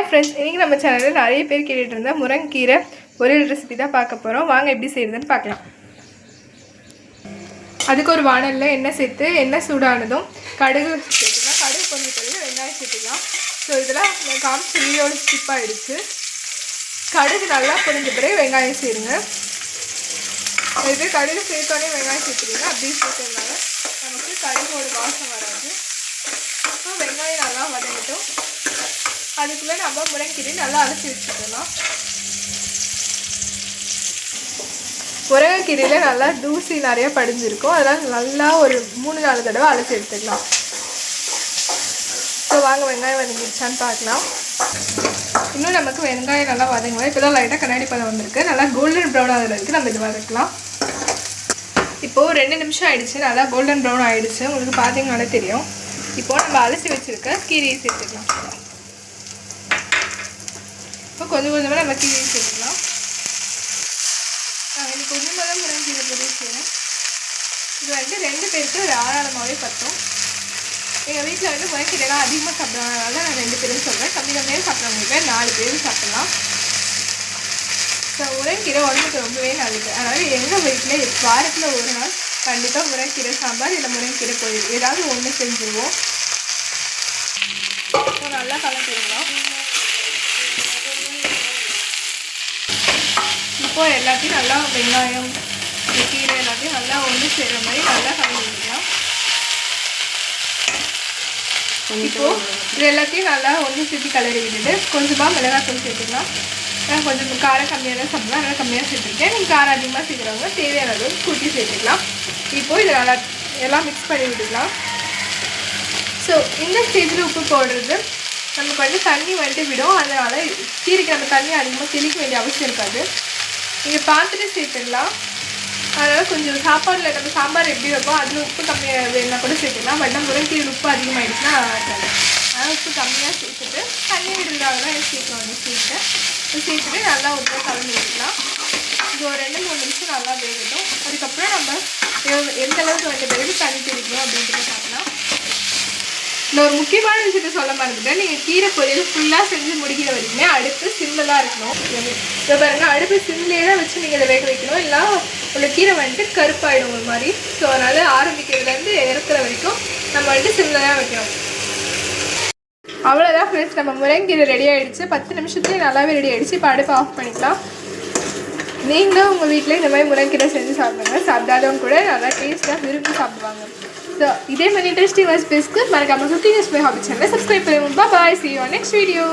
Hi friends, இன்றைக்கி நம்ம சேனலில் நிறைய பேர் கேட்டுட்டு இருந்தால் முருங்கீரை பொரியல் ரெசிபி தான் பார்க்க போகிறோம். வாங்க எப்படி செய்யுதுன்னு பார்க்கலாம். அதுக்கு ஒரு வானலில் எண்ணெய் சேர்த்து எண்ணெய் சூடானதும் கடுகு சேர்த்துக்கலாம். கடுகு கொஞ்சம் பிறகு வெங்காயம் சேர்த்துக்கலாம். ஸோ இதெல்லாம் காமிச்சு வீடியோட ஸ்கிப் ஆகிடுச்சு. கடுகு நல்லா பொரிஞ்ச பிறகு வெங்காயம் சேருங்க. இது கடுகு சேர்த்தோடனே வெங்காயம் சேர்த்துருங்க. அப்படி சேர்த்ததுனால நமக்கு கடுகோட வாசம் வராது. ஸோ வெங்காயம் நல்லா வதங்கட்டும். அதுக்குள்ளே நம்ம முருங்கீரை நல்லா அலசி வச்சுக்கலாம். முருங்கைக்கீரையில் நல்லா தூசி நிறைய படிஞ்சிருக்கும். அதனால் நல்லா ஒரு 3-4 தடவை அலசி எடுத்துக்கலாம். ஸோ வாங்க வெங்காயம் வதங்கிடுச்சான்னு பார்க்கலாம். இன்னும் நமக்கு வெங்காயம் நல்லா வதங்குவோம். இப்போ தான் லைட்டாக கண்ணாடி பழம் வந்திருக்கு. நல்லா கோல்டன் ப்ரௌன் ஆகிற வரைக்கும் நம்ம இது வதக்கலாம். இப்போது 2 நிமிஷம் ஆகிடுச்சு. நல்லா கோல்டன் ப்ரௌன் ஆகிடுச்சு. உங்களுக்கு பார்த்தீங்கன்னாலே தெரியும். இப்போது நம்ம அலசி வச்சுருக்க கீரையை சேர்த்துக்கலாம். இப்போ கொஞ்சம் கொஞ்சமாக நம்ம கீரையை சேர்த்துக்கலாம். எனக்கு கொஞ்சமாக தான் முருங்கீரை பொரியல் செய்யணும். இது வந்து 2 பேருக்கு ஒரு ஆறாளமாகவே பற்றும். எங்கள் வீட்டில் வந்து முருங்கீரைலாம் அதிகமாக சாப்பிட்றதுனால நான் 2 பேரும் சொல்கிறேன். கம்மியாக சாப்பிட்றவங்களுக்கு 4 பேரும் சாப்பிட்லாம். ஸோ முருங்கீரை உடம்புக்கு ரொம்பவே நல்லது. அதனால் எங்கள் வீட்டில் வாரத்தில் ஒரு நாள் கண்டிப்பாக முருங்கீரை சாம்பார் இல்லை முருங்கீரை பொரியல் ஏதாவது ஒன்று செஞ்சுருவோம். ஸோ நல்லா கலந்துடலாம். இப்போ எல்லாத்தையும் நல்லா வெங்காயம் கீரை எல்லாத்தையும் நல்லா ஒன்று செய்கிற மாதிரி நல்லா கலந்துக்கலாம். இப்போது இது எல்லாத்தையும் நல்லா ஒன்று சேர்த்து கலரி விட்டுட்டு கொஞ்சமாக மிளகாத்தூள் சேர்த்துக்கலாம். நான் கொஞ்சம் காரம் கம்மியாக தான் சாப்பிட்லாம், அதனால் கம்மியாக சேர்த்துருக்கேன். நீங்கள் காரம் அதிகமாக சேர்க்குறவங்க தேவையான அளவு கூட்டி சேர்த்துக்கலாம். இப்போது இதை நல்லா எல்லாம் மிக்ஸ் பண்ணி விட்டுக்கலாம். ஸோ இந்த ஸ்டேஜில் உப்பு போடுறது நமக்கு வந்து தண்ணி வந்துட்டு விடும். அதனால் கீரைக்கு நம்ம தண்ணி அதிகமாக தெளிக்க வேண்டிய அவசியம் இருக்காது. நீங்கள் பார்த்துட்டு சேர்த்துடலாம். அதனால் கொஞ்சம் சாப்பாடில் நம்ம சாம்பார் எப்படி வைப்போம் அதில் உப்பு கம்மியாக வேணா கூட சேர்த்துக்கலாம். பட் நம்ம முருங்கீரை உப்பு அதிகமாகிடுச்சுன்னா நல்லா இருக்காது. அதனால் உப்பு கம்மியாக சேர்த்துட்டு தண்ணி விடுறதாக தான் சேர்க்கணும். சேர்த்துட்டு நல்லா உப்பு கலந்து விட்டுக்கலாம். இது ஒரு 2-3 நிமிஷம் நல்லா வேகட்டும். அதுக்கப்புறம் நம்ம எந்த அளவுக்கு வந்த பிறகு தண்ணி தெளிக்கணும் அப்படின்றத பார்க்கலாம். இந்த ஒரு முக்கியமான விஷயத்த சொல்ல மறந்துட்டேன். நீங்கள் கீரை பொரியல் ஃபுல்லாக செஞ்சு முடிக்கிற வரைக்குமே அடுப்பு சிம்மில் தான் இருக்கணும். இப்போ பாருங்கள், அடுப்பு சிம்லேயே தான் வச்சு நீங்கள் இதை வேக வைக்கணும். இல்லை உள்ள கீரை வந்துட்டு கருப்பாயிடும் ஒரு மாதிரி. ஸோ அதனால் ஆரம்பிக்கிறதுலேருந்து இறக்குற வரைக்கும் நம்ம வந்துட்டு சிம்மில் தான் வைக்கணும். அவ்வளோதான் ஃப்ரெண்ட்ஸ், நம்ம முருங்கீரை ரெடி ஆகிடுச்சு. 10 நிமிஷத்துலேயே நல்லாவே ரெடி ஆகிடுச்சு. இப்போ அடுப்பை ஆஃப் பண்ணிக்கலாம். நீங்களும் உங்கள் வீட்டில் இந்த மாதிரி முருங்கீரை செஞ்சு சாப்பிடுங்க. சாப்பிடாதவங்க கூட நல்லா டேஸ்ட்டாக விரும்பி சாப்பிடுவாங்க. ஸோ இதே மாதிரி இன்ட்ரெஸ்டிங் ரெசிபீஸ்க்கு மறக்காமல் குக்கிங் வித் மை ஹாபி சேனலை சப்ஸ்கிரைப் பண்ணுங்க. பாய், see you on next video.